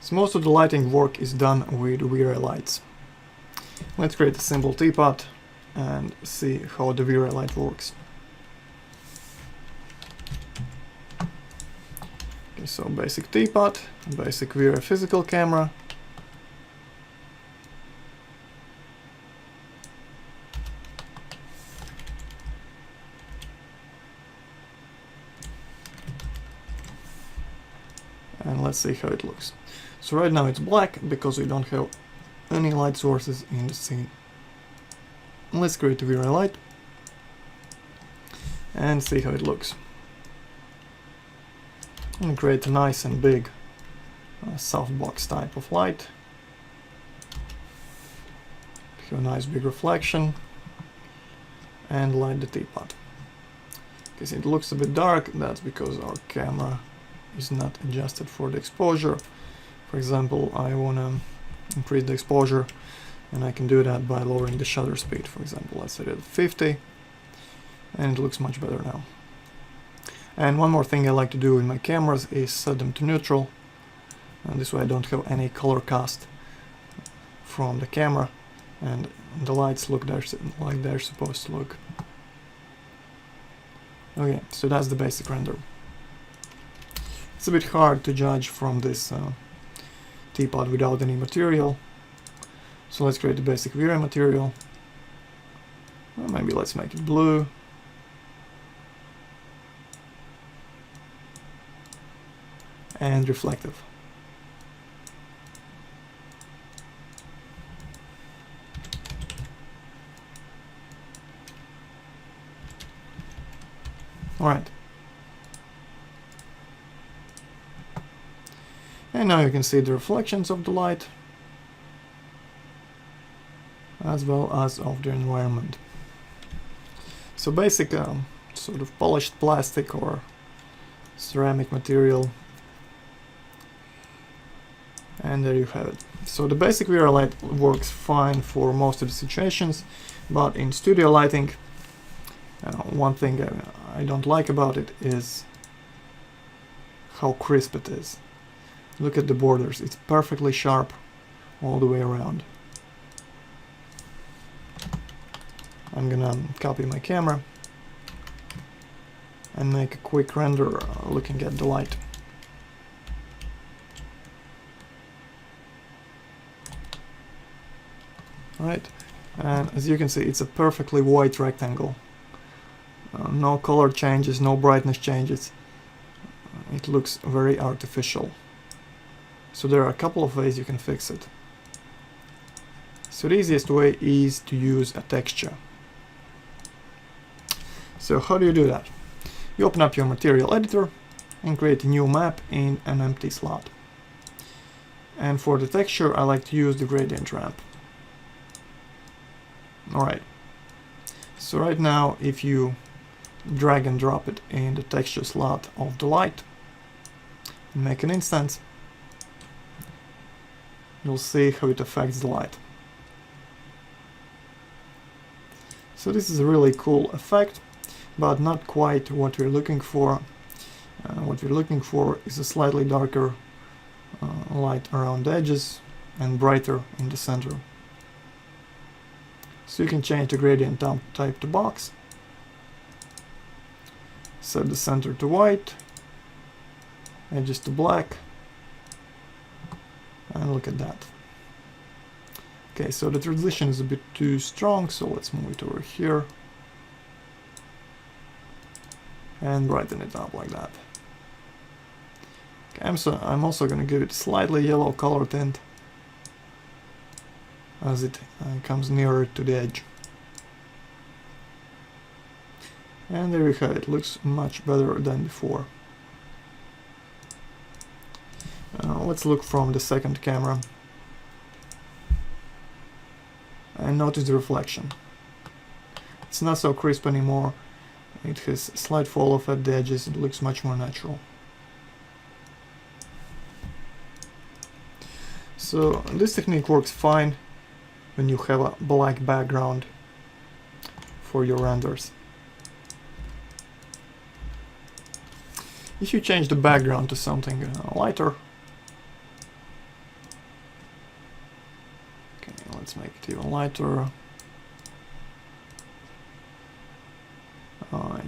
So most of the lighting work is done with VrayLights. Let's create a simple teapot and see how the VrayLight works. Okay, so basic teapot, basic VRay physical camera. And let's see how it looks. So right now it's black because we don't have any light sources in the scene. Let's create a VrayLight and see how it looks. And create a nice and big softbox type of light. Have a nice big reflection and light the teapot. Because it looks a bit dark, that's because our camera is not adjusted for the exposure. For example, I want to increase the exposure, and I can do that by lowering the shutter speed. For example, let's set it at 50, and it looks much better now. And one more thing I like to do with my cameras is set them to neutral, and this way I don't have any color cast from the camera, and the lights look like they're supposed to look. Okay, so that's the basic render. It's a bit hard to judge from this teapot without any material. So let's create the basic VRay material. Well, maybe let's make it blue. And reflective. Alright. And now you can see the reflections of the light, as well as of the environment. So basic sort of polished plastic or ceramic material. And there you have it. So the basic VrayLight works fine for most of the situations, but in studio lighting, one thing I don't like about it is how crisp it is. Look at the borders, it's perfectly sharp all the way around. I'm gonna copy my camera and make a quick render looking at the light. Alright, and as you can see, it's a perfectly white rectangle. No color changes, no brightness changes. It looks very artificial. So there are a couple of ways you can fix it. So the easiest way is to use a texture. So how do you do that? You open up your material editor and create a new map in an empty slot. And for the texture, I like to use the gradient ramp. Alright. So right now, if you drag and drop it in the texture slot of the light, and make an instance, you'll see how it affects the light. So this is a really cool effect, but not quite what we're looking for. What we're looking for is a slightly darker light around the edges and brighter in the center. So you can change the gradient type to box, set the center to white, edges to black, and look at that. Okay, so the transition is a bit too strong, so let's move it over here and brighten it up like that. Okay, I'm also going to give it a slightly yellow color tint as it comes nearer to the edge. And there you have it. Looks much better than before. Let's look from the second camera and notice the reflection. It's not so crisp anymore. It has a slight fall off at the edges. It looks much more natural. So this technique works fine when you have a black background for your renders. If you change the background to something lighter, let's make it even lighter.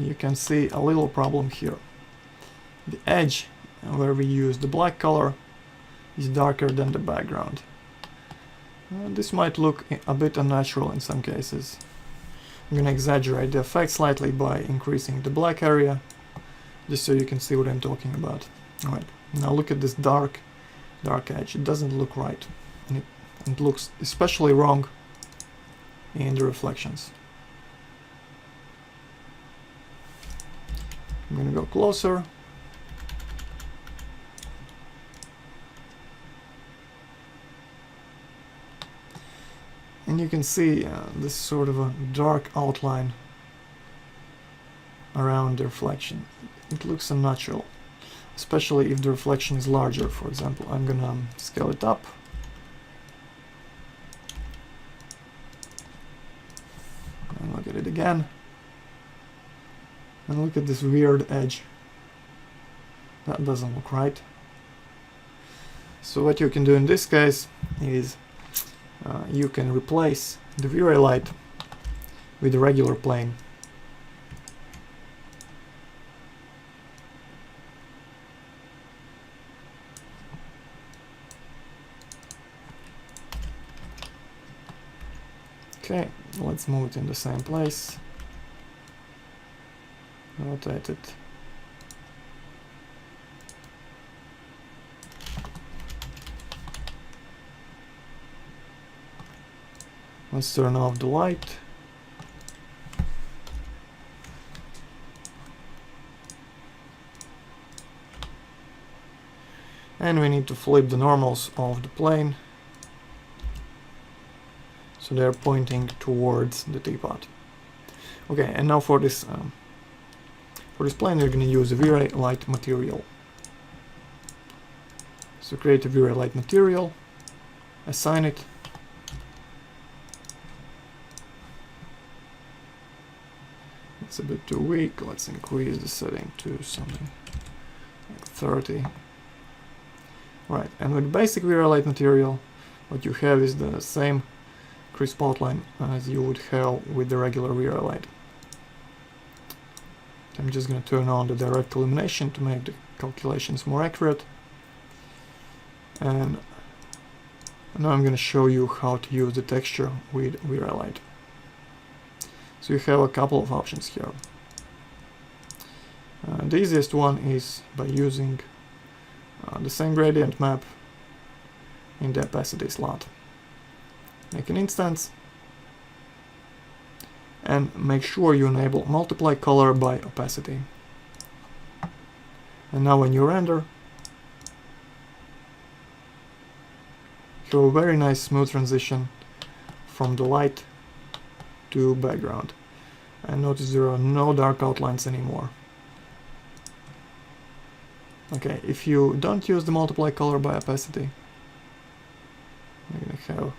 You can see a little problem here. The edge where we use the black color is darker than the background. This might look a bit unnatural in some cases. I'm going to exaggerate the effect slightly by increasing the black area, just so you can see what I'm talking about. Alright, now look at this dark edge. It doesn't look right, and it looks especially wrong in the reflections. I'm going to go closer. And you can see this sort of a dark outline around the reflection. It looks unnatural, especially if the reflection is larger. For example, I'm gonna scale it up. And look at it again. And look at this weird edge. That doesn't look right. So what you can do in this case is you can replace the VrayLight with a regular plane. Okay, let's move it in the same place. Rotate it. Let's turn off the light. And we need to flip the normals of the plane so they're pointing towards the teapot. Okay, and now for this plane we're going to use a VrayLight material. So create a VrayLight material, assign it. It's a bit too weak. Let's increase the setting to something like 30. Right, and with basic VrayLight material, what you have is the same crisp outline as you would have with the regular VrayLight. I'm just going to turn on the direct illumination to make the calculations more accurate. And now I'm going to show you how to use the texture with VrayLight. So you have a couple of options here. The easiest one is by using the same gradient map in the opacity slot. Make an instance and make sure you enable multiply color by opacity. And now when you render, you have a very nice smooth transition from the light to background. And notice there are no dark outlines anymore. Okay, if you don't use the multiply color by opacity, you're going to have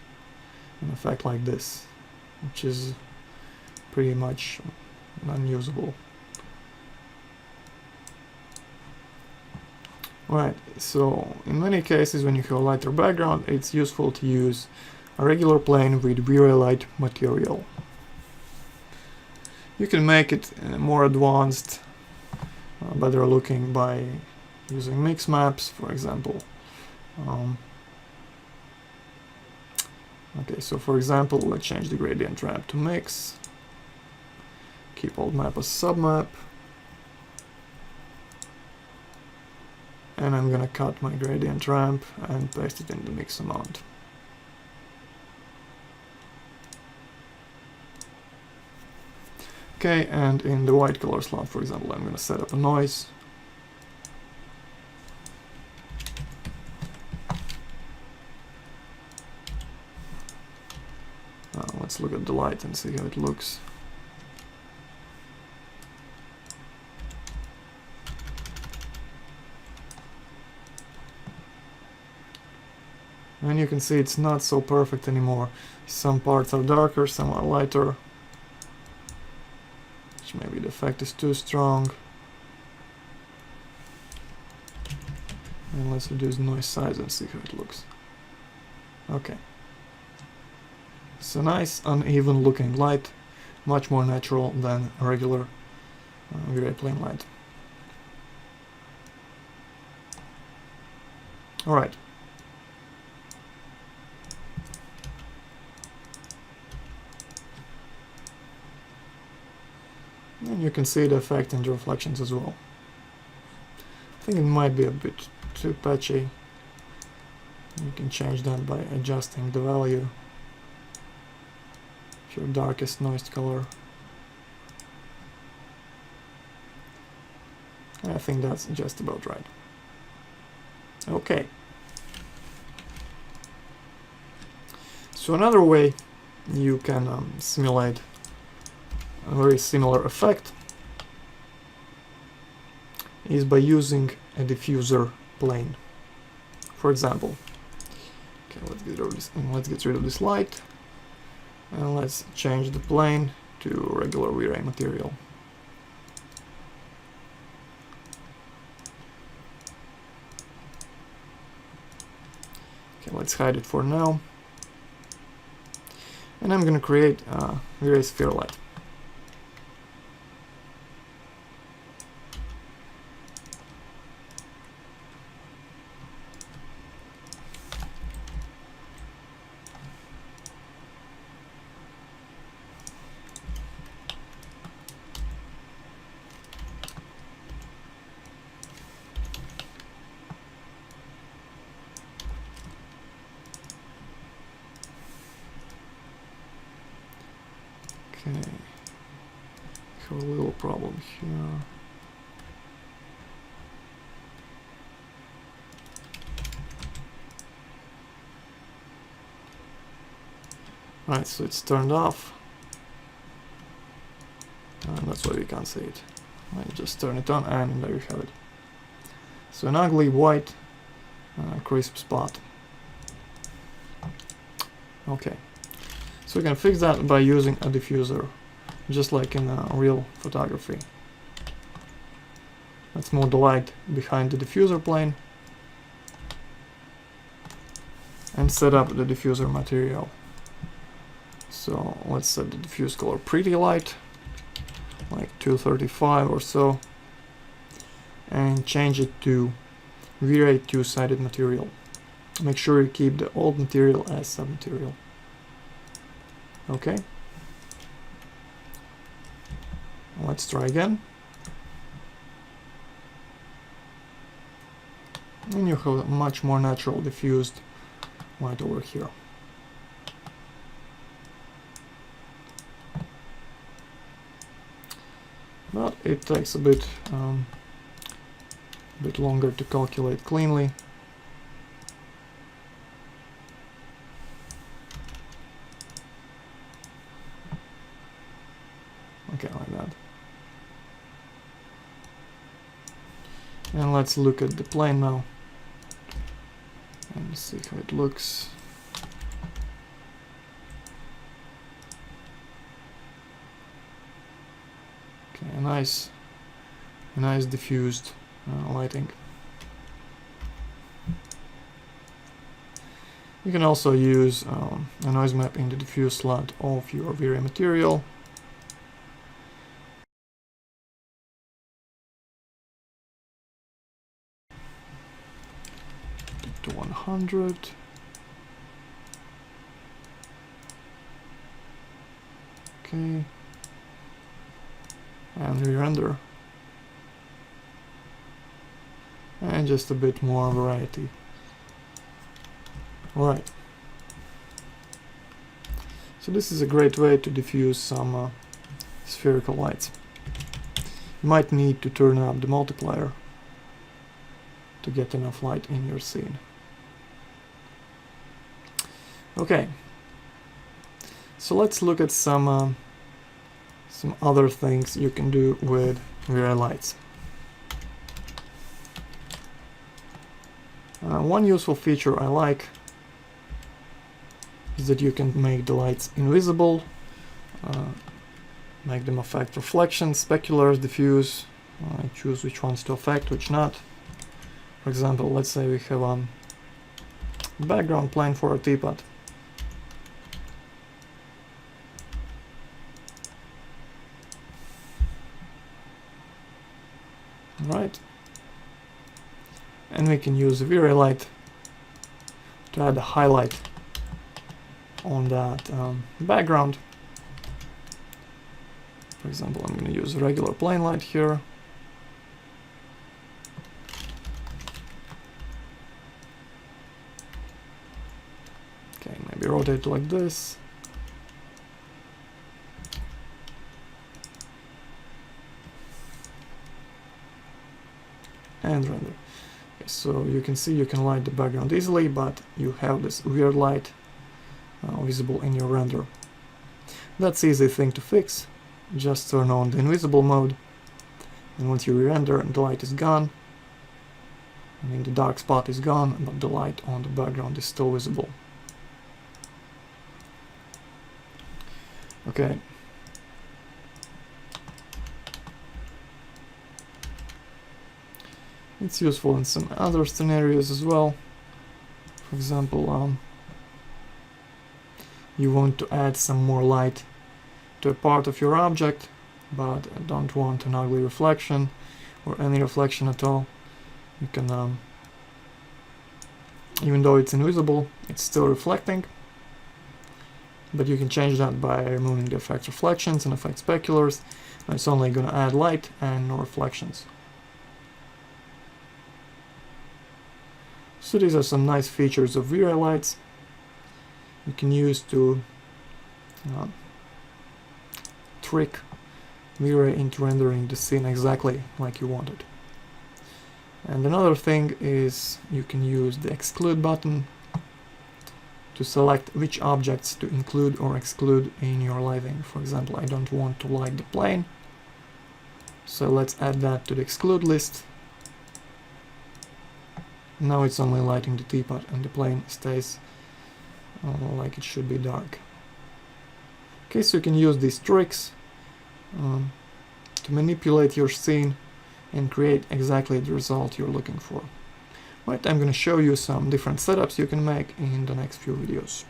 an effect like this, which is pretty much unusable. Right, so in many cases when you have a lighter background, it's useful to use a regular plane with VrayLight material. You can make it more advanced, better looking by using mix maps, for example. Okay, so for example, let's change the gradient ramp to mix. Keep old map as submap. And I'm gonna cut my gradient ramp and paste it in the mix amount. Okay, and in the white color slot, for example, I'm gonna set up a noise. Let's look at the light and see how it looks. And you can see it's not so perfect anymore. Some parts are darker, some are lighter. Which maybe the effect is too strong. And let's reduce noise size and see how it looks. Okay. It's a nice uneven looking light, much more natural than a regular V-Ray plane light. Alright. And you can see the effect in the reflections as well. I think it might be a bit too patchy. You can change that by adjusting the value to your darkest noise color. I think that's just about right. Okay. So another way you can simulate a very similar effect is by using a diffuser plane. For example, okay, let's get rid of this light, and let's change the plane to regular V-Ray material. Okay, let's hide it for now, and I'm gonna create a V-Ray sphere light. Okay, have a little problem here. Right, so it's turned off, and that's why we can't see it. I just turn it on, and there you have it. So an ugly white crisp spot. Okay. So we can fix that by using a diffuser, just like in real photography. Let's move the light behind the diffuser plane and set up the diffuser material. So let's set the diffuse color pretty light, like 235 or so, and change it to V-Ray two-sided material. Make sure you keep the old material as submaterial. Okay, let's try again. And you have a much more natural diffused light over here. But it takes a bit longer to calculate cleanly. Okay, like that. And let's look at the plane now and see how it looks. Okay, a nice diffused lighting. You can also use a noise map in the diffuse slot of your V-Ray material. To 100. Okay. And re-render. And just a bit more variety. Alright. So this is a great way to diffuse some spherical lights. You might need to turn up the multiplier to get enough light in your scene. Okay, so let's look at some other things you can do with VrayLights. One useful feature I like is that you can make the lights invisible, make them affect reflections, speculars, diffuse, choose which ones to affect, which not. For example, let's say we have a background plane for a teapot. Right. And we can use VrayLight to add a highlight on that background. For example, I'm going to use regular plain light here. Okay, maybe rotate like this. And render. Okay, so you can see you can light the background easily, but you have this weird light visible in your render. That's an easy thing to fix. Just turn on the invisible mode, and once you re-render, the light is gone. I mean, the dark spot is gone, but the light on the background is still visible. Okay. It's useful in some other scenarios as well. For example, you want to add some more light to a part of your object, but don't want an ugly reflection or any reflection at all. You can, even though it's invisible, it's still reflecting, but you can change that by removing the effect reflections and effect speculars. And it's only going to add light and no reflections. So these are some nice features of VrayLights you can use to trick V-Ray into rendering the scene exactly like you want it. And another thing is you can use the exclude button to select which objects to include or exclude in your lighting. For example, I don't want to light the plane, so let's add that to the exclude list. Now it's only lighting the teapot and the plane stays like it should be dark. Okay, so you can use these tricks to manipulate your scene and create exactly the result you're looking for. Right, I'm going to show you some different setups you can make in the next few videos.